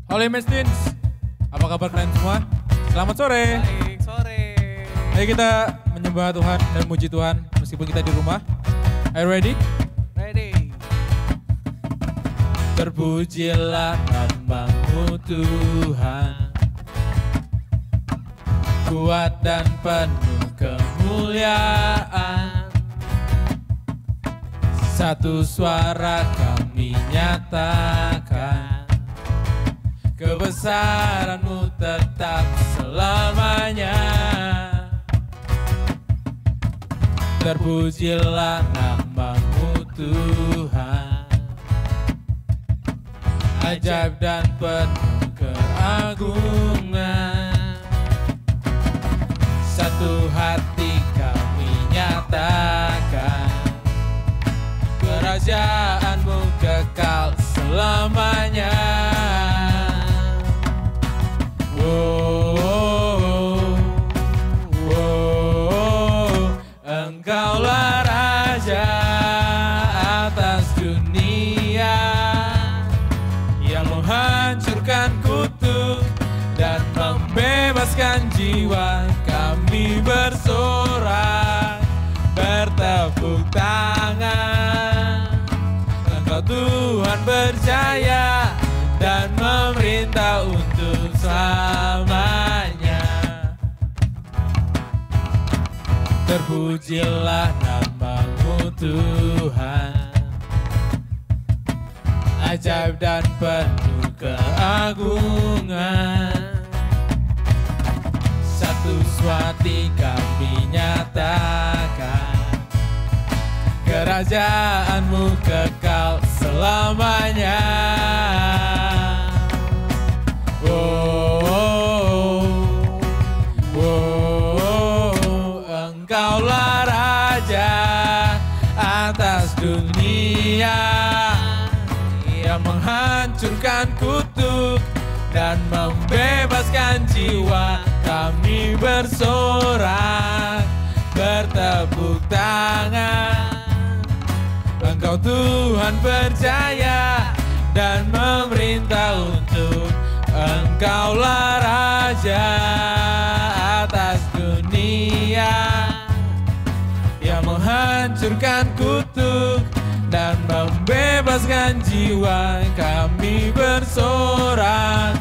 Halo Mestins, apa kabar kalian semua? Selamat sore. Baik, sore. Ayo kita menyembah Tuhan dan muji Tuhan meskipun kita di rumah. Are you ready? Ready. Terpujilah nama-Mu Tuhan, kuat dan penuh kemuliaan. Satu suara kami nyatakan, kebesaran-Mu tetap selamanya. Terpujilah nama-Mu Tuhan, ajaib dan penuh keagungan. Satu hati kami nyatakan, kerajaan-Mu kekal selamanya. Engkaulah Raja atas dunia, yang menghancurkan kutuk dan membebaskan jiwa. Kami bersorak, bertepuk tangan. Engkau Tuhan berjaya dan memerintah untuk selamanya. Terpujilah nama-Mu Tuhan, ajaib dan penuh keagungan. Satu suati kami nyatakan, kerajaan-Mu kekal selamanya. Engkaulah Raja atas dunia, yang menghancurkan kutuk dan membebaskan jiwa. Kami bersorak, bertepuk tangan. Engkau Tuhan berjaya dan memerintah untuk. Engkaulah Raja atas dunia, yang menghancurkan kutuk dan membebaskan jiwa. Kami bersorak,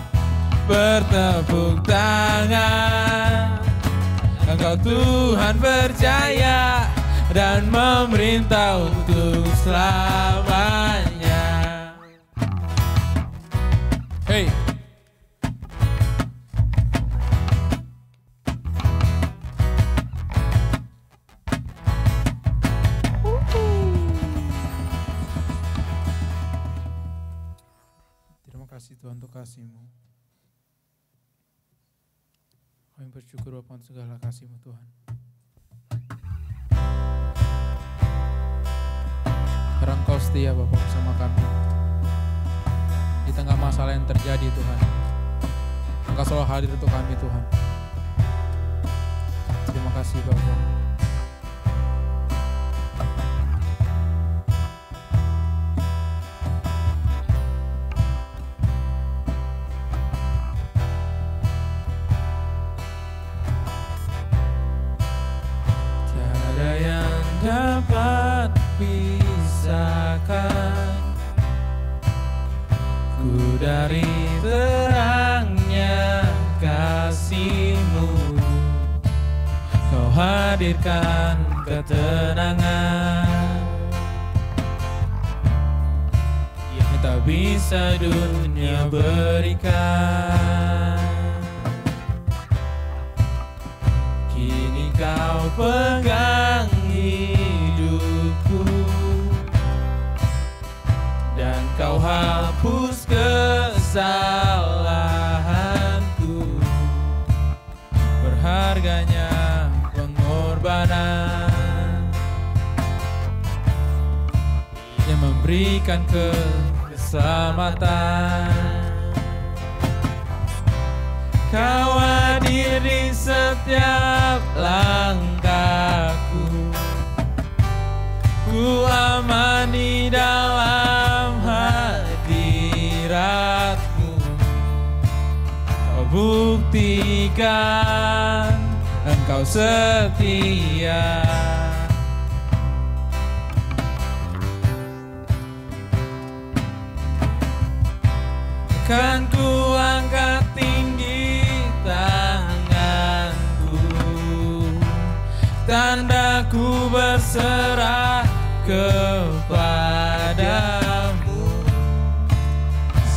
bertepuk tangan. Engkau Tuhan berjaya dan memerintah untuk selamanya. Hey. Terima kasih Tuhan untuk kasih-Mu. Kami bersyukur akan segala kasih-Mu Tuhan. Karena Engkau setia Bapa bersama kami. Di tengah masalah yang terjadi Tuhan, Engkau selalu hadir untuk kami Tuhan. Terima kasih Bapa. Tiada yang dapat pisahkan ku dari terangnya kasih-Mu. Kau hadirkan ketenangan yang tak bisa dunia berikan. Kini Kau pegang hidupku dan Kau hapus kesalahanku. Berharganya pengorbanan yang memberikan keselamatan. Kau hadir di setiap langkahku, ku aman di dalam hadirat-Mu. buktikan Engkau setia. Kan ku angkat tinggi tanganku, tanda ku berserah kepadamu.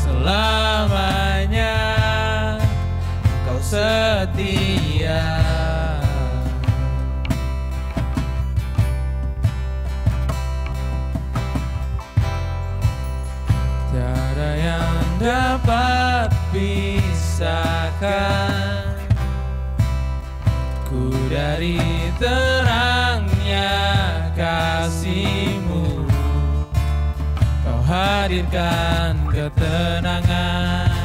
Selamanya Kau setia. Tiada yang dapat pisahkan ku dari terangnya kasih-Mu. Kau hadirkan ketenangan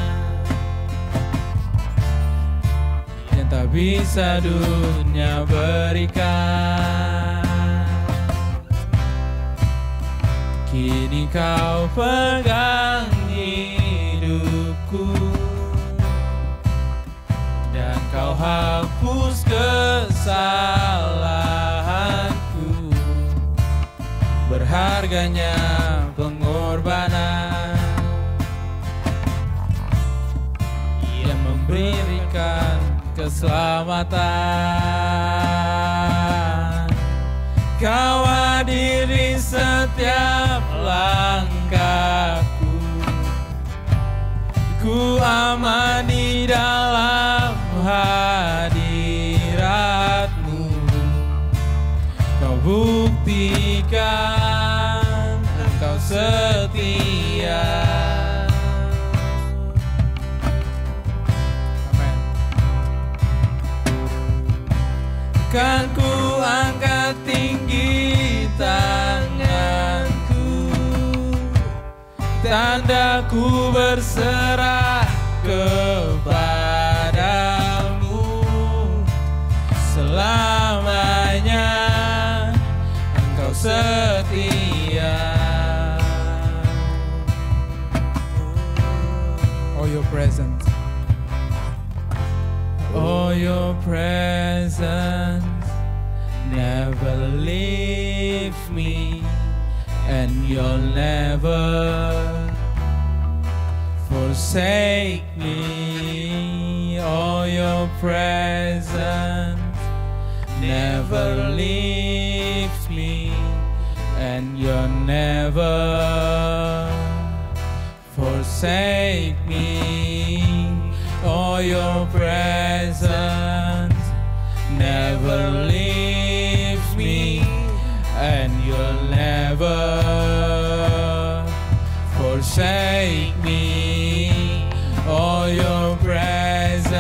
yang tak bisa dunia berikan. Kini Kau pegang hidupku dan Kau hapus kesalahanku. Berharganya pengorbanan yang memberikan keselamatan. Kau hadiri setiap langkahku, ku aman di dalam hadirat-Mu. Kau buktikan Engkau setia. Amen. Kan ku angkat tinggi tanganku, tanda ku berserah kepadamu. Selamanya Engkau setia. Oh, your presence. Oh, your presence never leave me, and you'll never forsake me. Oh, your presence never leaves me, and you'll never forsake me. Oh, your presence never leaves me, and you'll never forsake me. Oh, your presence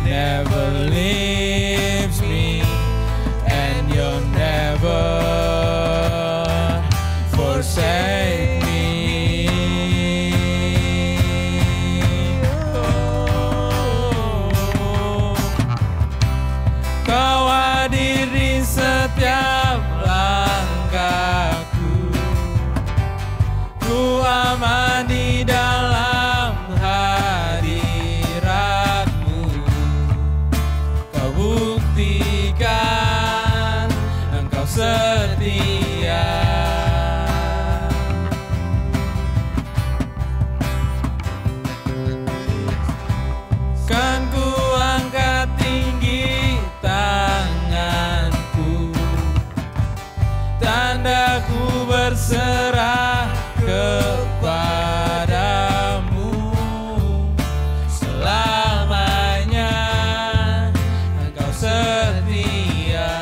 never leaves me, and you'll never forsake me. Kau hadiri setiap langkahku, ku aman di dalam hadirat-Mu. Kau buktikan Engkau setia. Kan ku angkat tinggi tanganku, tanda ku berserah kepadamu. Selamanya Engkau setia.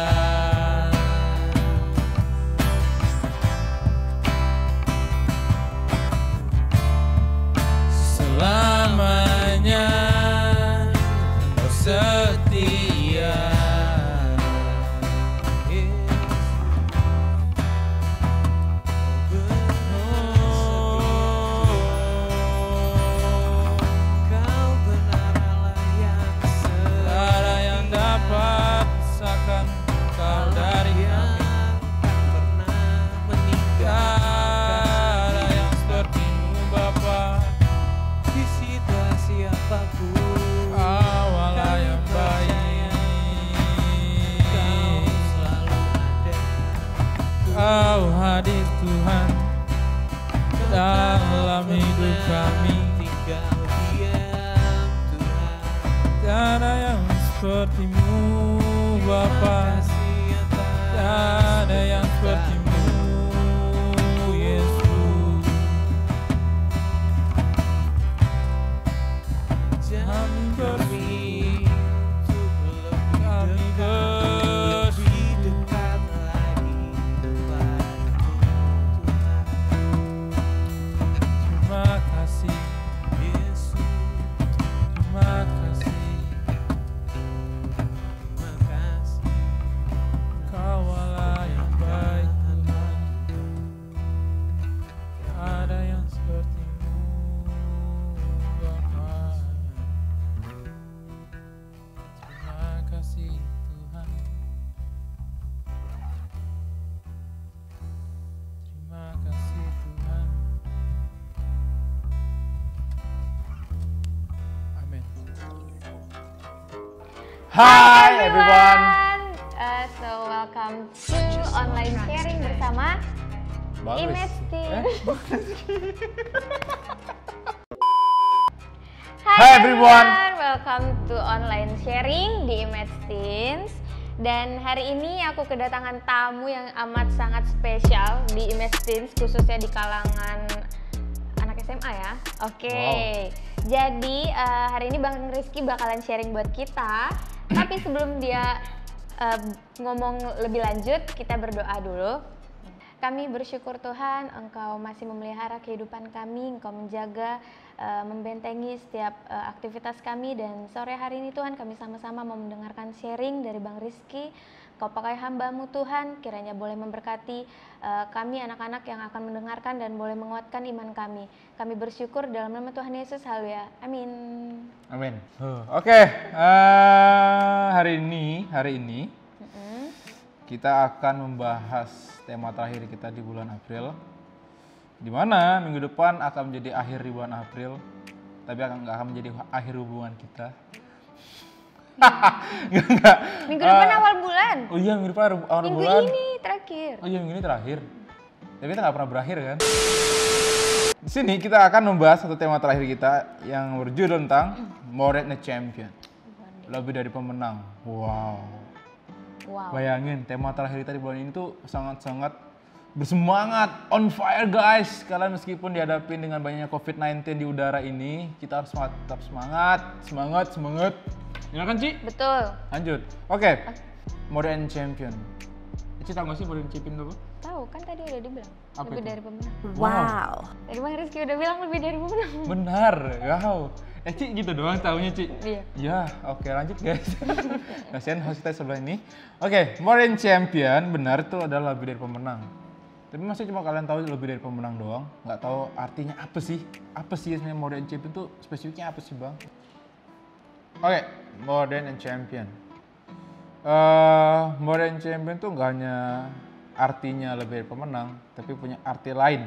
hadir Tuhan dalam hidup kami. Tinggal diam Tuhan. Tiada yang seperti-Mu Bapa, tiada yang seperti-Mu Yesus. Kami bersyukur, kami lebih dekat lagi kepadamu Tuhan. terima kasih Yesus, terima kasih. terima kasih. Kau Allah yang baik Tuhan, tiada yang seperti-Mu Bapa. Terima kasih Tuhan, terima kasih Tuhan. Amin. Hi everyone. So welcome to online sharing bersama Image Team. Hi everyone. Welcome to online sharing di Image Teens. Dan hari ini aku kedatangan tamu yang amat sangat spesial di Image Teens, khususnya di kalangan anak SMA ya. Oke. Jadi hari ini Bang Rizky bakalan sharing buat kita. Tapi sebelum dia ngomong lebih lanjut, kita berdoa dulu. Kami bersyukur Tuhan, Engkau masih memelihara kehidupan kami, Engkau menjaga, membentengi setiap aktivitas kami. Dan sore hari ini Tuhan, kami sama-sama mau mendengarkan sharing dari Bang Rizky. Kau pakai hamba-Mu Tuhan, kiranya boleh memberkati kami anak-anak yang akan mendengarkan dan boleh menguatkan iman kami. Kami bersyukur dalam nama Tuhan Yesus, haleluya, amin. Amin. Oke, hari ini kita akan membahas tema terakhir kita di bulan April, di mana minggu depan akan menjadi akhir di bulan April, tapi nggak akan menjadi akhir hubungan kita. Enggak. Minggu depan awal bulan. Oh iya, minggu depan awal Minggu bulan. ini terakhir. Oh iya, minggu ini terakhir. Tapi kita nggak pernah berakhir kan? Di sini kita akan membahas satu tema terakhir kita yang berjudul tentang More Than a Champion. Lebih dari pemenang. Wow. Bayangin, tema terakhir kita di bulan ini tuh sangat-sangat bersemangat, on fire guys. Kalian meskipun dihadapin dengan banyaknya COVID-19 di udara ini, kita harus tetap semangat. Ya kan, Ci? Betul. Lanjut. Oke. More Than Champion. Ci tau gak sih More Than Champion itu apa? Tahu kan tadi udah dibilang. Apa Lebih itu? dari pemenang. Wow. Tadi Bang Rizky udah bilang lebih dari pemenang. Benar. Wow. Ci gitu doang taunya, Ci? Iya. Ya, oke lanjut guys. Kasihan host kita sebelah ini. Oke, More Than Champion benar itu adalah lebih dari pemenang. Tapi masih cuma kalian tahu lebih dari pemenang doang, nggak tahu artinya apa sih? Apa sih sebenarnya More Than Champion itu spesifiknya apa sih, Bang? Oke, More Than Champion. More Than Champion tuh nggak hanya artinya lebih dari pemenang, tapi punya arti lain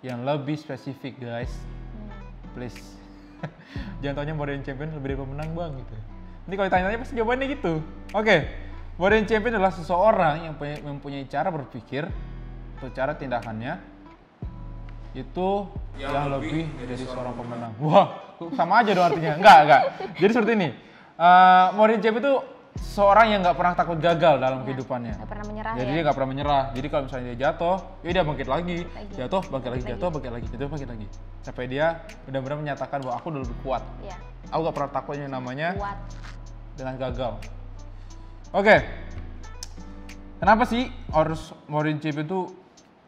yang lebih spesifik, guys. Please. Jangan tanya More Than Champion lebih dari pemenang, Bang, gitu. Ini kalau ditanya pasti jawabannya gitu. Oke. More Than Champion adalah seseorang yang mempunyai cara berpikir atau cara tindakannya itu yang lebih dari seorang pemenang. Wah, sama aja dong artinya. Enggak. Jadi seperti ini. More Than Champion itu seorang yang nggak pernah takut gagal dalam kehidupannya. Nggak pernah menyerah. Jadi ya? dia nggak pernah menyerah. Jadi kalau misalnya dia jatuh, ya dia bangkit lagi. Jatuh, bangkit lagi. Jatuh, bangkit lagi. Sampai dia benar-benar menyatakan bahwa aku udah lebih kuat. Iya. Aku nggak pernah takut yang namanya Kuat. dengan gagal. Oke. Kenapa sih harus More Than Champion itu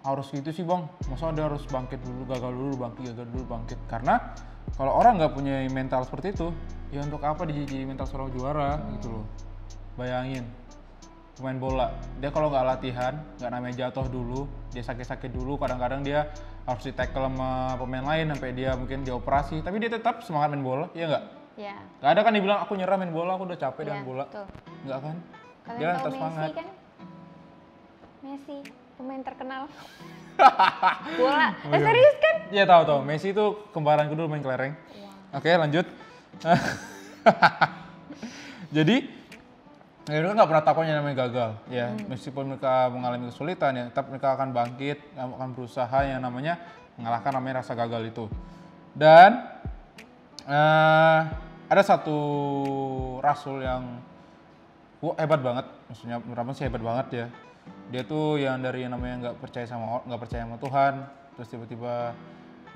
harus gitu sih, Bang? Masa dia harus bangkit dulu, gagal dulu, bangkit. Karena kalau orang nggak punya mental seperti itu, ya untuk apa dia jadi mental seorang juara gitu loh. Bayangin, pemain bola, dia kalau nggak latihan, nggak namanya jatuh dulu, dia sakit-sakit dulu, kadang-kadang dia harus di-tackle sama pemain lain sampai dia mungkin dioperasi, tapi dia tetap semangat main bola, iya nggak? Iya. Nggak ada kan dibilang aku nyerah main bola, aku udah capek dengan bola. Betul. Nggak kan? Kalian Dia tahu tetap Messi semangat. kan? Messi, pemain terkenal bola. Serius kan? Iya tahu. Messi itu kembaranku dulu main kelereng. Oke, lanjut. Jadi Mereka nggak pernah takut yang namanya gagal, ya. Meskipun mereka mengalami kesulitan, ya, tetap mereka akan bangkit, akan berusaha yang namanya mengalahkan namanya rasa gagal itu. Dan ada satu rasul yang hebat banget, maksudnya menurut sih hebat banget ya. Dia tuh yang dari yang namanya nggak percaya sama Tuhan, terus tiba-tiba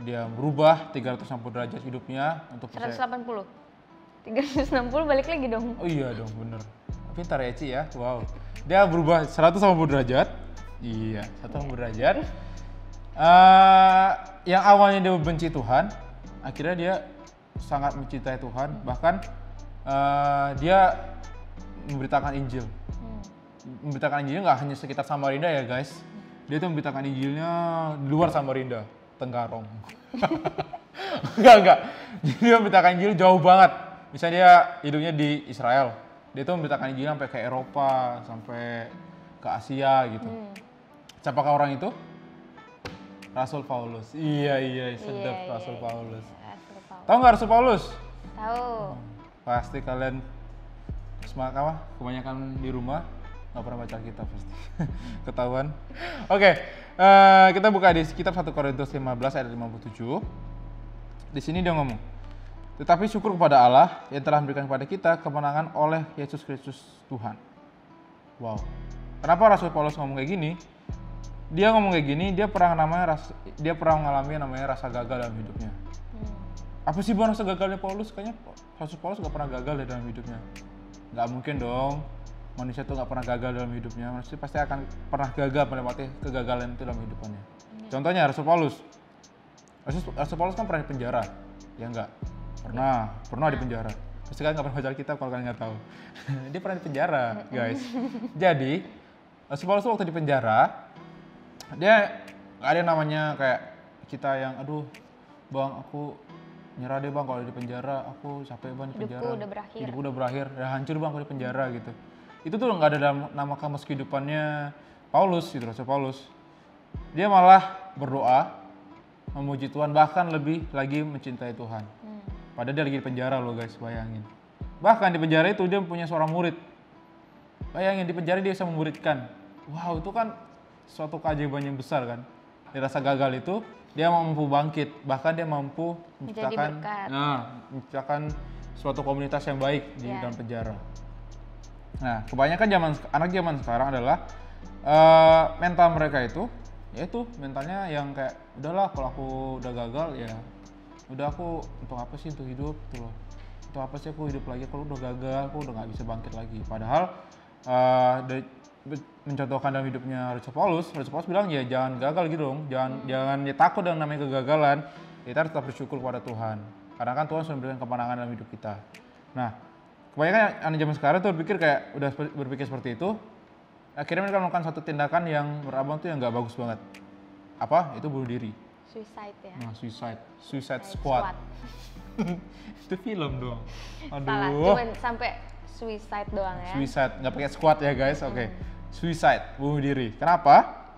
dia berubah 360 derajat hidupnya untuk percaya. 180. 360 balik lagi dong. Oh iya dong, bener. Pintar ya Ci ya, wow. Dia berubah 180 derajat. Iya, 180 derajat. Yang awalnya dia benci Tuhan, akhirnya dia sangat mencintai Tuhan. Bahkan dia memberitakan Injil. Memberitakan Injilnya nggak hanya sekitar Samarinda ya guys. Dia tuh memberitakan Injilnya di luar Samarinda, Tenggarong. Enggak. Jadi dia memberitakan Injil jauh banget. Misalnya dia hidupnya di Israel, dia tuh memberitakan Injil sampai ke Eropa, sampai ke Asia gitu. Siapakah orang itu? Rasul Paulus. Iya, sedap Rasul Paulus. Rasul Paulus. Tahu nggak Rasul Paulus? Tahu. Pasti kalian kebanyakan di rumah nggak pernah baca Alkitab pasti. Ketahuan. Oke, kita buka di kitab 1 Korintus 15 ayat 57. Di sini dia ngomong, tetapi syukur kepada Allah yang telah memberikan kepada kita kemenangan oleh Yesus Kristus Tuhan. Wow. Kenapa Rasul Paulus ngomong kayak gini? Dia ngomong kayak gini, dia pernah mengalami namanya rasa gagal dalam hidupnya. Apa sih rasa gagalnya Paulus? Kayaknya Rasul Paulus gak pernah gagal dalam hidupnya. Gak mungkin dong, manusia tuh gak pernah gagal dalam hidupnya. Manusia pasti akan pernah gagal melewati kegagalan itu dalam hidupannya. Contohnya Rasul Paulus. Rasul Paulus kan pernah di penjara, ya enggak? Pernah di penjara. Pasti kan gak pernah baca Alkitab kalau kalian gak tahu. Dia pernah di penjara, guys. Jadi, Rasul Paulus waktu di penjara, dia gak ada namanya kayak kita yang, aduh bang aku nyerah deh bang kalau di penjara, aku capek bang di penjara. Hidupku udah berakhir, udah hancur bang kalau di penjara gitu. Itu tuh gak ada dalam nama kamus kehidupannya Paulus gitu, Rasul Paulus. Dia malah berdoa, memuji Tuhan, bahkan lebih lagi mencintai Tuhan. Padahal dia lagi di penjara loh guys, bayangin. Bahkan di penjara itu dia punya seorang murid. Bayangin di penjara dia bisa memuridkan. Wow, itu kan suatu keajaiban yang besar kan. Di rasa gagal itu dia mampu bangkit, bahkan dia mampu menciptakan suatu komunitas yang baik di dalam penjara. Nah, kebanyakan anak zaman sekarang adalah mental mereka itu, yaitu mentalnya yang kayak udahlah kalau aku udah gagal ya udah aku untuk apa sih untuk hidup gitu loh. Untuk apa sih aku hidup lagi kalau udah gagal, aku udah nggak bisa bangkit lagi. Padahal mencontohkan dalam hidupnya Rasul Paulus bilang ya jangan gagal gitu dong, jangan takut dengan namanya kegagalan. Kita harus tetap bersyukur kepada Tuhan, karena kan Tuhan sudah memberikan kemenangan dalam hidup kita. Nah, kebanyakan anak zaman sekarang tuh berpikir seperti itu, akhirnya mereka melakukan satu tindakan yang menurut abang tuh yang nggak bagus banget. Apa? Itu bunuh diri. Suicide ya. Nah, Suicide Squad. Itu film dong. Aduh. Salah, cuman sampai suicide doang ya. Suicide, nggak pakai squad ya guys. Oke. Suicide, bunuh diri. Kenapa?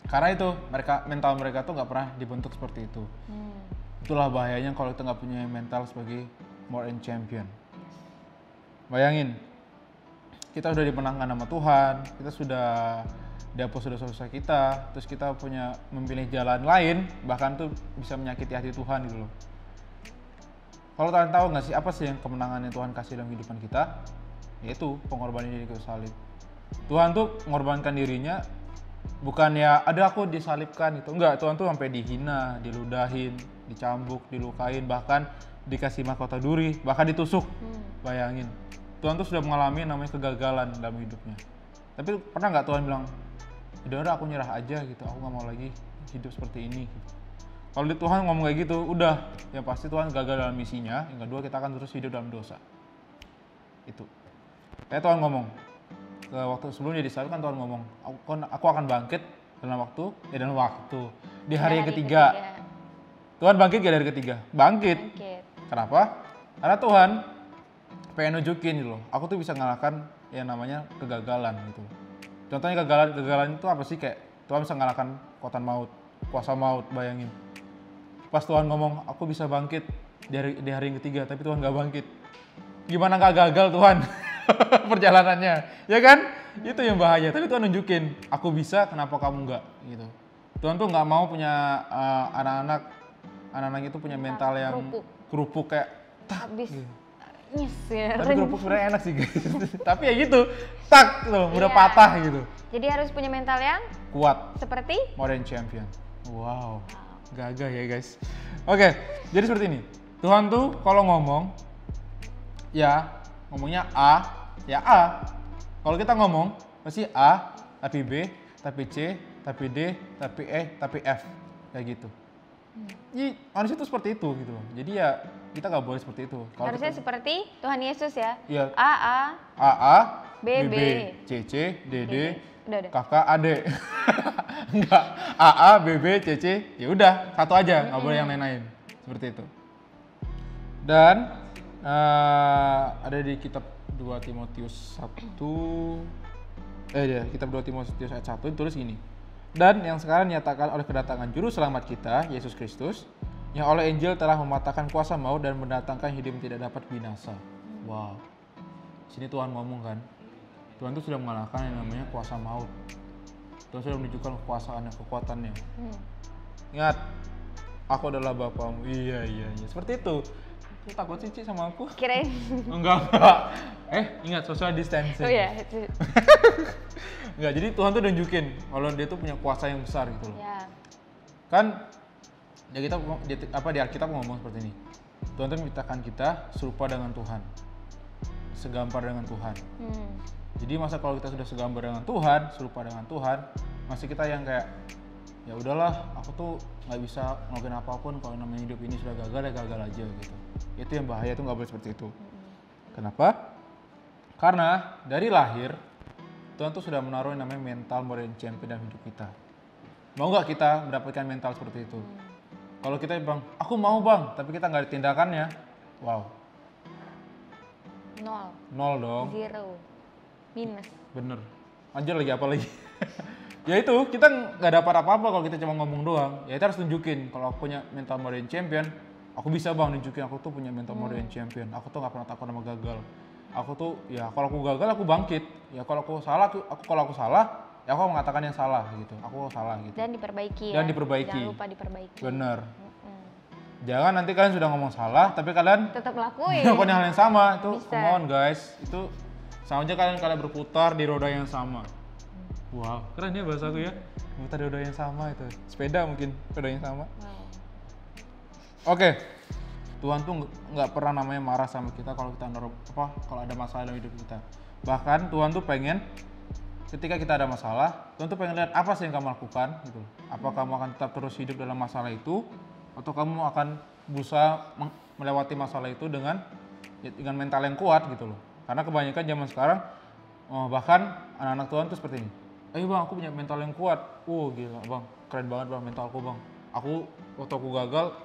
Karena itu mental mereka tuh nggak pernah dibentuk seperti itu. Itulah bahayanya kalau kita nggak punya mental sebagai more than champion. Bayangin, kita udah dimenangkan sama Tuhan, kita sudah dihapus dosa-dosa kita, terus kita memilih jalan lain, bahkan tuh bisa menyakiti hati Tuhan gitu loh. Kalau kalian tahu nggak sih apa sih yang kemenangan yang Tuhan kasih dalam kehidupan kita? Yaitu pengorbanan diri ke salib. Tuhan tuh mengorbankan dirinya, bukan ya ada aku disalibkan gitu. Enggak, Tuhan tuh sampai dihina, diludahin, dicambuk, dilukain, bahkan dikasih mahkota duri, bahkan ditusuk. Bayangin. Tuhan tuh sudah mengalami namanya kegagalan dalam hidupnya. Tapi pernah nggak Tuhan bilang, udah aku nyerah aja gitu, aku nggak mau lagi hidup seperti ini. Kalau Tuhan ngomong kayak gitu, udah, ya pasti Tuhan gagal dalam misinya. Yang kedua, kita akan terus hidup dalam dosa. Itu. Kayak Tuhan ngomong, waktu sebelum dia disalib kan Tuhan ngomong, aku akan bangkit dalam waktu. Di hari yang ketiga. Tuhan bangkit gak dari ketiga? Bangkit. Kenapa? Karena Tuhan pengen nunjukin gitu loh, aku tuh bisa ngalahkan yang namanya kegagalan gitu. Contohnya kegagalan itu apa sih? Kayak Tuhan bisa ngalahkan kuasa maut, bayangin. Pas Tuhan ngomong, aku bisa bangkit di hari yang ketiga, tapi Tuhan gak bangkit. Gimana gak gagal Tuhan? perjalanannya, ya kan? Itu yang bahaya. Tapi Tuhan nunjukin, aku bisa, kenapa kamu enggak? Gitu. Tuhan tuh nggak mau punya anak-anak itu punya mental yang kerupuk kayak Habis nyes ya. tapi kerupuk sebenarnya enak sih guys. Tapi ya gitu, tak tuh, udah patah gitu. Jadi harus punya mental yang Kuat, seperti modern champion. Wow, gagah ya guys. Oke, jadi seperti ini. Tuhan tuh kalau ngomong, ya ngomongnya A, ya A. Kalau kita ngomong, pasti A, tapi B, tapi C, tapi D, tapi E, tapi F. Kayak gitu. Jadi manusia itu seperti itu gitu loh. Jadi ya kita nggak boleh seperti itu. Kalau harusnya kita, seperti Tuhan Yesus ya. ya A, A, B, B, B, C, C, D, D, Udah. kakak, adik. Enggak, A, B, B, C, C, ya udah satu aja, nggak boleh yang lain-lain. Seperti itu. Dan ada di kitab 2 Timotius 1, kitab 2 Timotius ayat 1 tulis gini. Dan yang sekarang nyatakan oleh kedatangan juru selamat kita, Yesus Kristus, yang oleh Injil telah mematahkan kuasa maut dan mendatangkan hidup yang tidak dapat binasa. Wow. Sini Tuhan ngomong kan, Tuhan itu sudah mengalahkan yang namanya kuasa maut. Tuhan sudah menunjukkan kekuasaannya, kekuatannya. Ingat, aku adalah Bapamu. Iya. Seperti itu. Lu takut sih Ci sama aku? Kirain. Enggak. Ingat social distancing. Oh ya. Enggak, jadi Tuhan tuh nunjukin kalau dia tuh punya kuasa yang besar gitu loh. Ya. Kan ya kita di Alkitab ngomong seperti ini. Tuhan tuh menciptakan kita serupa dengan Tuhan. Segambar dengan Tuhan. Jadi masa kalau kita sudah segambar dengan Tuhan, serupa dengan Tuhan, masih kita yang kayak ya udahlah, aku tuh nggak bisa ngelakuin apapun, kalau namanya hidup ini sudah gagal ya gagal aja gitu. Itu yang bahaya, tuh nggak boleh seperti itu. Kenapa? Karena dari lahir Tuhan tuh sudah menaruh yang namanya mental modern champion dalam hidup kita. Mau nggak kita mendapatkan mental seperti itu? Kalau kita bilang, aku mau bang, tapi kita nggak ada tindakannya, wow. Nol dong. Zero. Minus. Bener. Anjir lagi apa lagi? Ya itu, kita nggak dapat apa-apa kalau kita cuma ngomong doang. Ya kita harus tunjukin, kalau aku punya mental modern champion, aku bisa bang nunjukin aku tuh punya mental modern champion. Aku tuh nggak pernah takut sama gagal. Aku tuh, ya kalau aku gagal aku bangkit. Ya kalau aku salah, kalau aku salah, ya aku mengatakan yang salah gitu. Aku salah gitu. Dan diperbaiki ya. Dan diperbaiki. Jangan lupa diperbaiki. Bener. Jangan nanti kalian sudah ngomong salah, tapi kalian Tetap lakuin. melakukan hal yang sama. Itu Bisa. come on guys, itu sama aja kalian berputar di roda yang sama. Wow, keren ya bahasa aku ya. Berputar di roda yang sama itu. Sepeda mungkin roda yang sama. Wow. Oke. Tuhan tuh nggak pernah namanya marah sama kita kalau kita kalau ada masalah dalam hidup kita. Bahkan Tuhan tuh pengen ketika kita ada masalah, Tuhan tuh pengen lihat apa sih yang kamu lakukan gitu. Apa kamu akan tetap terus hidup dalam masalah itu, atau kamu akan berusaha melewati masalah itu dengan mental yang kuat gitu loh. Karena kebanyakan zaman sekarang bahkan anak-anak Tuhan tuh seperti ini. Ayo bang, aku punya mental yang kuat. Gila bang, keren banget bang mentalku bang. Waktu aku gagal,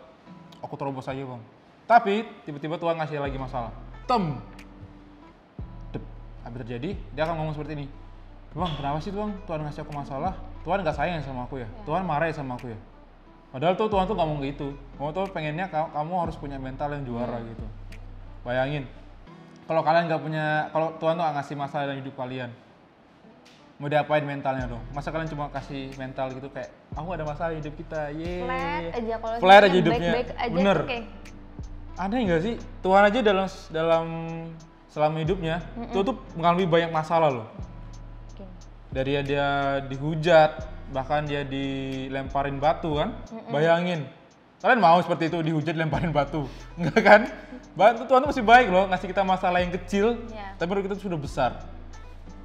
aku terobos aja bang. Tapi tiba-tiba Tuhan ngasih lagi masalah. Apa terjadi? Dia akan ngomong seperti ini. Bang, kenapa sih Tuhan ngasih aku masalah? Tuhan nggak sayang sama aku ya? Tuhan marah sama aku ya? Padahal tuh Tuhan tuh ngomong gitu. Tuhan tuh pengennya kamu harus punya mental yang juara gitu. Bayangin, kalau kalian nggak punya, kalau Tuhan tuh nggak ngasih masalah dalam hidup kalian, mau diapain mentalnya dong? Masa kalian cuma kasih mental gitu kayak, aku ada masalah hidup kita, yeay. Flat aja kalau Flat aja hidupnya. baik-baik aja. Bener. Oke. Aneh nggak sih? Tuhan aja dalam selama hidupnya, Tuhan tuh mengalami banyak masalah loh. Dari dia dihujat, bahkan dia dilemparin batu kan? Bayangin, kalian mau seperti itu dihujat lemparin batu? Enggak kan? Tuhan tuh masih baik loh, ngasih kita masalah yang kecil, tapi menurut kita itu sudah besar.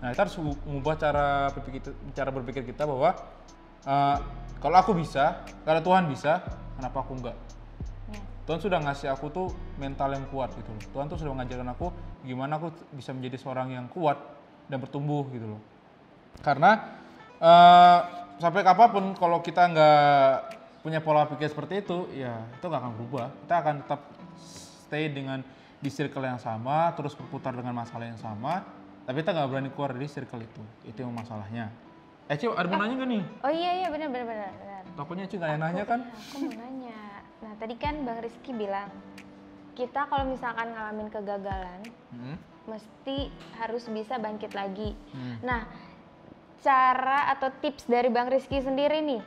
Nah kita harus mengubah cara berpikir kita bahwa kalau aku bisa, kalau Tuhan bisa, kenapa aku enggak? Tuhan sudah ngasih aku tuh mental yang kuat gitu loh. Tuhan tuh sudah mengajarkan aku gimana aku bisa menjadi seorang yang kuat dan bertumbuh gitu loh. Karena sampai kapanpun kalau kita nggak punya pola pikir seperti itu, ya itu nggak akan berubah. Kita akan tetap stay di circle yang sama, terus berputar dengan masalah yang sama, tapi kita nggak berani keluar dari circle itu. Itu yang masalahnya. Ci, ada mau nanya nggak nih? Oh iya benar. Takutnya Ci nggak nanya kan? Aku mau nanya. Nah tadi kan Bang Rizky bilang kita kalau misalkan ngalamin kegagalan, mesti harus bisa bangkit lagi. Nah, cara atau tips dari Bang Rizky sendiri nih,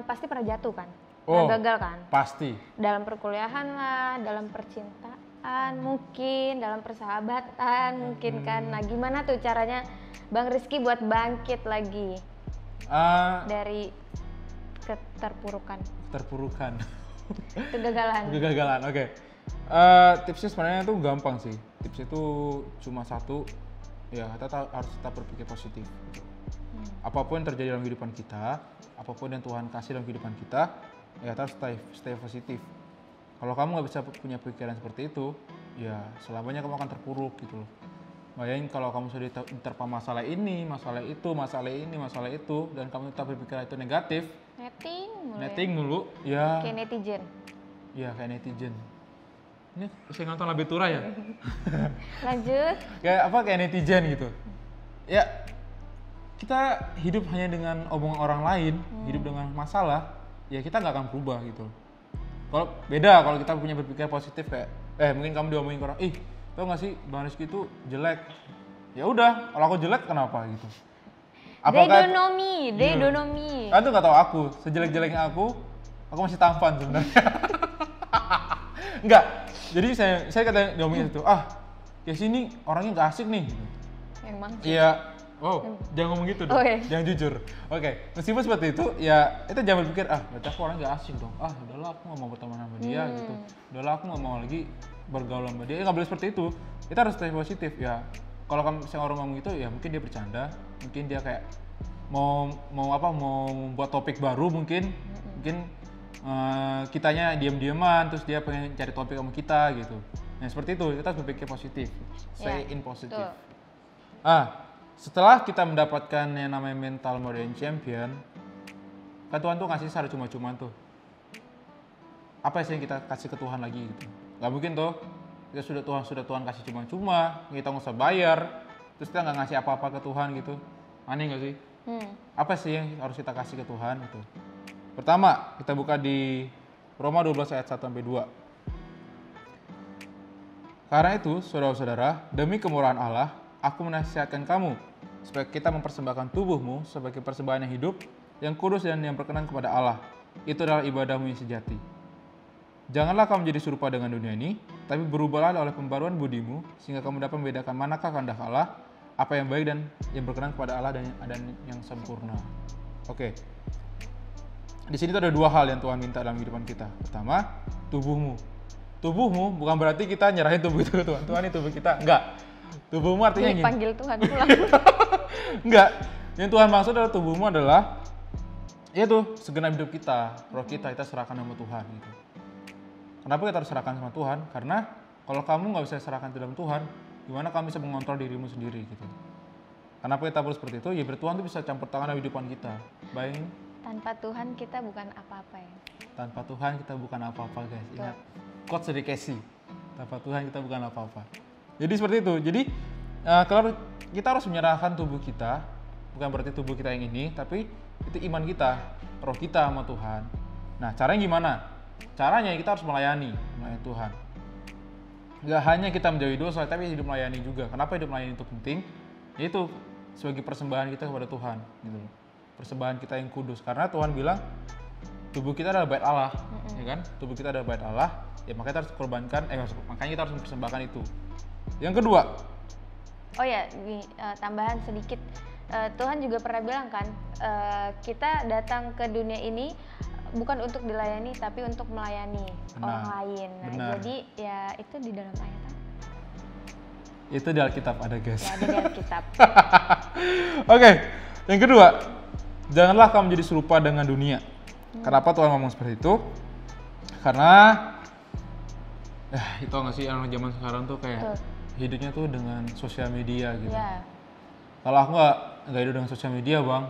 pasti pernah jatuh kan? Oh, Pernah gagal kan? pasti. Dalam perkuliahan lah, dalam percintaan mungkin, dalam persahabatan mungkin kan. Nah, gimana tuh caranya Bang Rizky buat bangkit lagi dari keterpurukan, kegagalan? Kegagalan, oke. Tipsnya sebenarnya tuh gampang sih. Tips itu cuma satu, ya kita harus tetap berpikir positif. Gitu. Apapun yang terjadi dalam kehidupan kita, apapun yang Tuhan kasih dalam kehidupan kita, ya kita harus stay positif. Kalau kamu nggak bisa punya pikiran seperti itu, ya selamanya kamu akan terpuruk gitu loh. Bayangin kalau kamu sudah diterpa masalah ini, masalah itu, masalah itu, dan kamu tetap berpikir itu negatif, netting mulu, ya. Kayak netizen. Iya, kayak netizen. Ini saya nonton Label Tura ya? Lanjut. Kayak netizen gitu. Ya, kita hidup hanya dengan omongan orang lain, hidup dengan masalah, ya kita nggak akan berubah gitu. Kalau beda kalau kita punya berpikir positif kayak, mungkin kamu diomongin orang, tau nggak sih Bang Rizky itu jelek. Ya udah, kalau aku jelek kenapa gitu? They don't know me. Kan tuh nggak tahu aku, sejelek-jeleknya aku masih tampan sebenarnya. Enggak. Jadi saya kata diomongin itu, ya sini orangnya nggak asik nih. Emang. Iya. Wow, jangan ngomong gitu dong, jangan jujur. Oke, meskipun seperti itu, ya itu jangan berpikir, berarti aku orang gak asik dong. Udahlah aku gak mau berteman sama dia gitu. Udahlah aku gak mau lagi bergaul sama dia. Nggak boleh seperti itu. Kita harus stay positif ya. Kalau misalnya orang ngomong gitu, ya mungkin dia bercanda, mungkin dia kayak mau membuat topik baru mungkin kitanya diam-diaman, terus dia pengen cari topik sama kita gitu. Nah seperti itu, kita harus berpikir positif, stay in positif. Setelah kita mendapatkan yang namanya mental modern champion, kan Tuhan tuh ngasih secara cuma-cuma tuh. Apa sih yang kita kasih ke Tuhan lagi gitu? Gak mungkin tuh, kita sudah Tuhan kasih cuma-cuma, kita nggak usah bayar, terus kita nggak ngasih apa-apa ke Tuhan gitu. Aneh nggak sih? Apa sih yang harus kita kasih ke Tuhan gitu? Pertama, kita buka di Roma 12 ayat 1-2. Karena itu, saudara-saudara, demi kemurahan Allah, aku menasihatkan kamu supaya kita mempersembahkan tubuhmu sebagai persembahan yang hidup, yang kudus dan yang berkenan kepada Allah. Itu adalah ibadahmu yang sejati. Janganlah kamu menjadi serupa dengan dunia ini, tapi berubahlah oleh pembaruan budimu, sehingga kamu dapat membedakan manakah kehendak Allah, apa yang baik dan yang berkenan kepada Allah dan yang sempurna. Oke. Di sini tuh ada dua hal yang Tuhan minta dalam kehidupan kita. Pertama, tubuhmu. Tubuhmu bukan berarti kita nyerahin tubuh itu ke Tuhan. Tuhan ini tubuh kita. Enggak. Tubuhmu artinya gini. Panggil Tuhan pulang. Enggak. Yang Tuhan maksud adalah tubuhmu adalah itu segenap hidup kita, roh kita serahkan sama Tuhan gitu. Kenapa kita harus serahkan sama Tuhan? Karena kalau kamu nggak bisa serahkan ke dalam Tuhan, gimana kamu bisa mengontrol dirimu sendiri gitu. Kenapa kita perlu seperti itu? Ya biar Tuhan tuh bisa campur tangan dalam kehidupan kita. Bayangin. Tanpa Tuhan kita bukan apa-apa ya. Tanpa Tuhan kita bukan apa-apa guys. Ingat, quotes dari Casey. Tanpa Tuhan kita bukan apa-apa. Jadi seperti itu. Jadi kalau kita harus menyerahkan tubuh kita, bukan berarti tubuh kita yang ini, tapi itu iman kita, roh kita sama Tuhan. Nah, caranya gimana? Caranya kita harus melayani Tuhan. Gak hanya kita menjauhi dosa, tapi hidup melayani juga. Kenapa hidup melayani itu penting? Yaitu sebagai persembahan kita kepada Tuhan, gitu. Persembahan kita yang kudus. Karena Tuhan bilang tubuh kita adalah bait Allah, ya kan? Tubuh kita adalah bait Allah, ya makanya kita harus korbankan, makanya kita harus mempersembahkan itu. Yang kedua. Oh ya, tambahan sedikit. Tuhan juga pernah bilang kan, kita datang ke dunia ini bukan untuk dilayani, tapi untuk melayani orang lain. Nah, jadi ya itu di dalam ayat apa? Itu di Alkitab ada guys. Ya, ada di Alkitab. Oke, yang kedua, janganlah kamu menjadi serupa dengan dunia. Kenapa Tuhan ngomong seperti itu? Karena, itu nggak sih anak zaman sekarang tuh kayak hidupnya tuh dengan sosial media gitu. Yeah. Kalau aku nggak hidup dengan sosial media bang,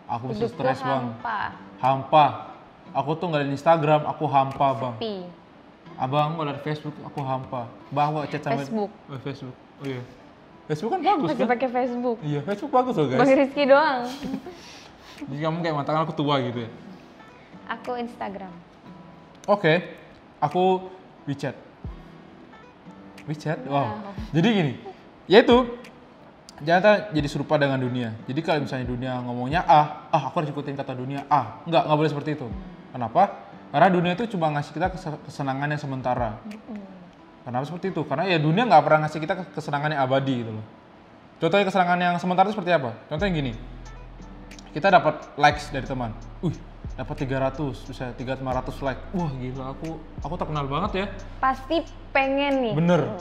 aku bisa stres bang. Hampa. Aku tuh nggak ada Instagram, aku hampa bang. Sepi. Abang nggak ada Facebook, aku hampa. Bang nggak chat sama Facebook. Oh iya. Facebook kan bagus kan? Masih pakai Facebook. Iya, Facebook bagus loh guys. Bang Rizky doang. Jadi kamu kayak matakan aku tua gitu ya? Aku Instagram. Oke, aku WeChat. WeChat, wow. Jadi gini, yaitu jangan jadi serupa dengan dunia. Jadi kalau misalnya dunia ngomongnya aku harus ikutin kata dunia Nggak boleh seperti itu. Kenapa? Karena dunia itu cuma ngasih kita kesenangan yang sementara. Kenapa seperti itu? Karena ya dunia nggak pernah ngasih kita kesenangan yang abadi gitu loh. Contohnya kesenangan yang sementara itu seperti apa? Contohnya gini, kita dapat likes dari teman. Dapat 300, bisa 300-500 like. Wah gila, aku terkenal banget ya. Pasti pengen nih. Bener.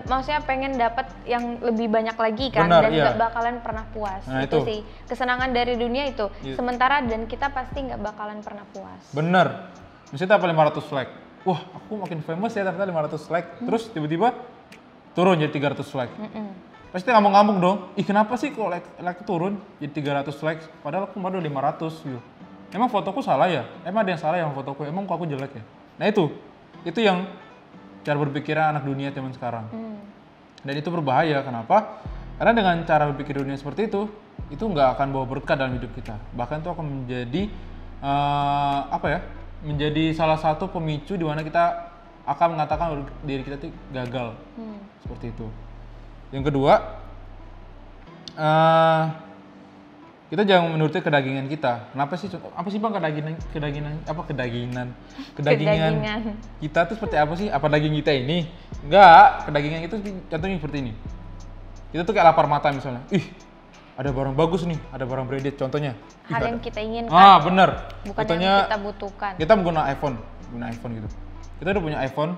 Maksudnya pengen dapat yang lebih banyak lagi kan. Bener, dan iya. nggak bakalan pernah puas. Nah, itu itu sih kesenangan dari dunia itu. Iya. Sementara dan kita pasti nggak bakalan pernah puas. Bener. Misalnya dapat 500 like. Wah, aku makin famous ya ternyata 500 like. Terus tiba-tiba turun jadi 300 like. Pasti ngomong-ngomong dong. Kenapa sih kok like turun jadi 300 like? Padahal aku baru 500 gitu. Emang fotoku salah ya? Emang ada yang salah yang fotoku? Emang kok aku jelek ya? Nah itu yang cara berpikir anak dunia zaman sekarang. Dan itu berbahaya. Kenapa? Karena dengan cara berpikir dunia seperti itu nggak akan bawa berkah dalam hidup kita. Bahkan itu akan menjadi menjadi salah satu pemicu di mana kita akan mengatakan diri kita itu gagal. Seperti itu. Yang kedua, kita jangan menuruti kedagingan kita. Kenapa sih? Apa sih bang kedagingan kita tuh seperti apa sih? Apa daging kita ini? Enggak, kedagingan itu contohnya seperti ini. Kita tuh kayak lapar mata misalnya. Ada barang bagus nih, ada barang branded contohnya. Hal yang kita inginkan. Bener. Bukan Contohnya, yang kita butuhkan. Kita guna iPhone gitu. Kita udah punya iPhone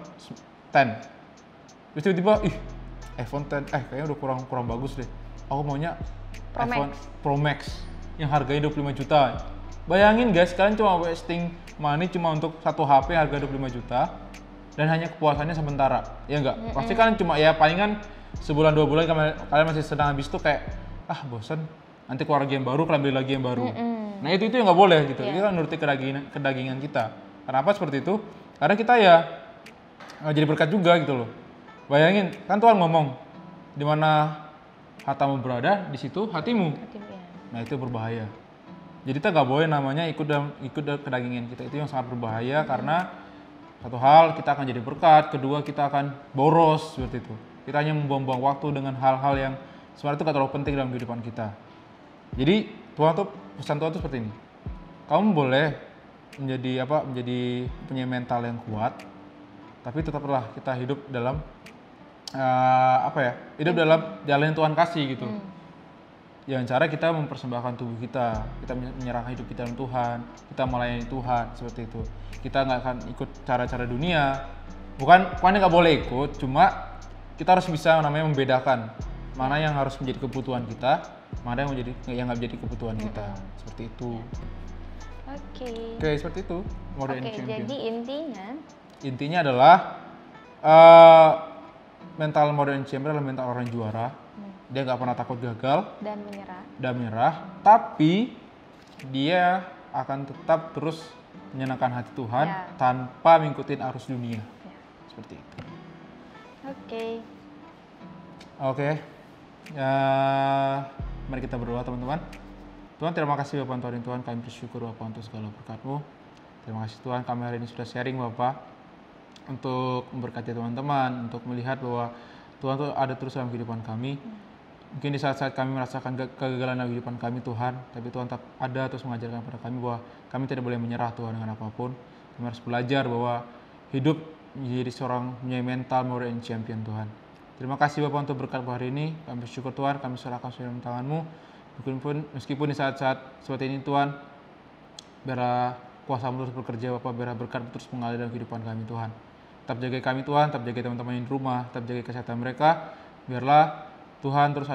10. Terus tiba-tiba, iPhone 10, kayaknya udah kurang bagus deh. Aku maunya iPhone Pro Max yang harganya 25 juta. Bayangin guys, kalian cuma wasting money cuma untuk satu HP harga 25 juta dan hanya kepuasannya sementara. Ya enggak? Pasti kalian cuma ya palingan sebulan 2 bulan kalian masih sedang habis itu kayak bosan, nanti keluar game baru, kalian beli lagi yang baru. Nah itu yang nggak boleh gitu. Kita nuruti kedagingan kita. Kenapa seperti itu? Karena kita ya jadi berkat juga gitu loh. Bayangin, kan Tuhan ngomong di mana hartamu berada, di situ hatimu. Nah itu berbahaya. Jadi kita nggak boleh namanya ikut kedagingan kita. Itu yang sangat berbahaya karena satu hal kita akan jadi berkat, kedua kita akan boros seperti itu. Kita hanya membuang-buang waktu dengan hal-hal yang sebenarnya itu nggak terlalu penting dalam kehidupan kita. Jadi pesan Tuhan tuh seperti ini. Kamu boleh menjadi punya mental yang kuat, tapi tetaplah kita hidup dalam hidup dalam jalan yang Tuhan kasih gitu. Dengan cara kita mempersembahkan tubuh kita menyerahkan hidup kita dalam Tuhan, kita melayani Tuhan seperti itu. Kita nggak akan ikut cara-cara dunia. Bukannya nggak boleh ikut, cuma kita harus bisa namanya membedakan mana yang harus menjadi kebutuhan kita, mana yang nggak menjadi kebutuhan kita. Seperti itu. Oke, seperti itu. Modern champion. Jadi intinya adalah mental modern champion adalah mental orang juara. Dia nggak pernah takut gagal dan menyerah, tapi dia akan tetap terus menyenangkan hati Tuhan tanpa mengikuti arus dunia. Seperti itu. Oke. Mari kita berdoa teman-teman. Tuhan, terima kasih Bapak Tuhan Tuhan, kami bersyukur Bapak untuk segala berkat-Mu. Terima kasih Tuhan, kami hari ini sudah sharing Bapak untuk memberkati teman-teman, untuk melihat bahwa Tuhan itu ada terus dalam kehidupan kami. Mungkin di saat-saat kami merasakan kegagalan dalam kehidupan kami Tuhan, tapi Tuhan tetap ada terus mengajarkan kepada kami bahwa kami tidak boleh menyerah Tuhan dengan apapun. Kami harus belajar bahwa hidup menjadi seorang mental modern champion Tuhan. Terima kasih Bapak untuk berkat hari ini. Kami bersyukur Tuhan, kami serahkan dalam tangan-Mu. Meskipun di saat-saat seperti ini Tuhan, biarlah kuasa-Mu terus bekerja Bapak, biarlah berkat terus mengalir dalam kehidupan kami Tuhan. Tetap jaga kami Tuhan, tetap jaga teman-teman di rumah, tetap jaga kesehatan mereka. Biarlah Tuhan terus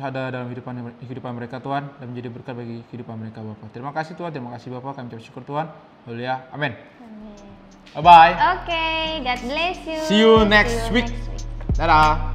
ada dalam kehidupan mereka Tuhan, dan menjadi berkat bagi kehidupan mereka Bapak. Terima kasih Tuhan, terima kasih Bapak, kami bersyukur Tuhan. Haleluya. Amin. Bye bye. God bless you. See you next week. Dadah.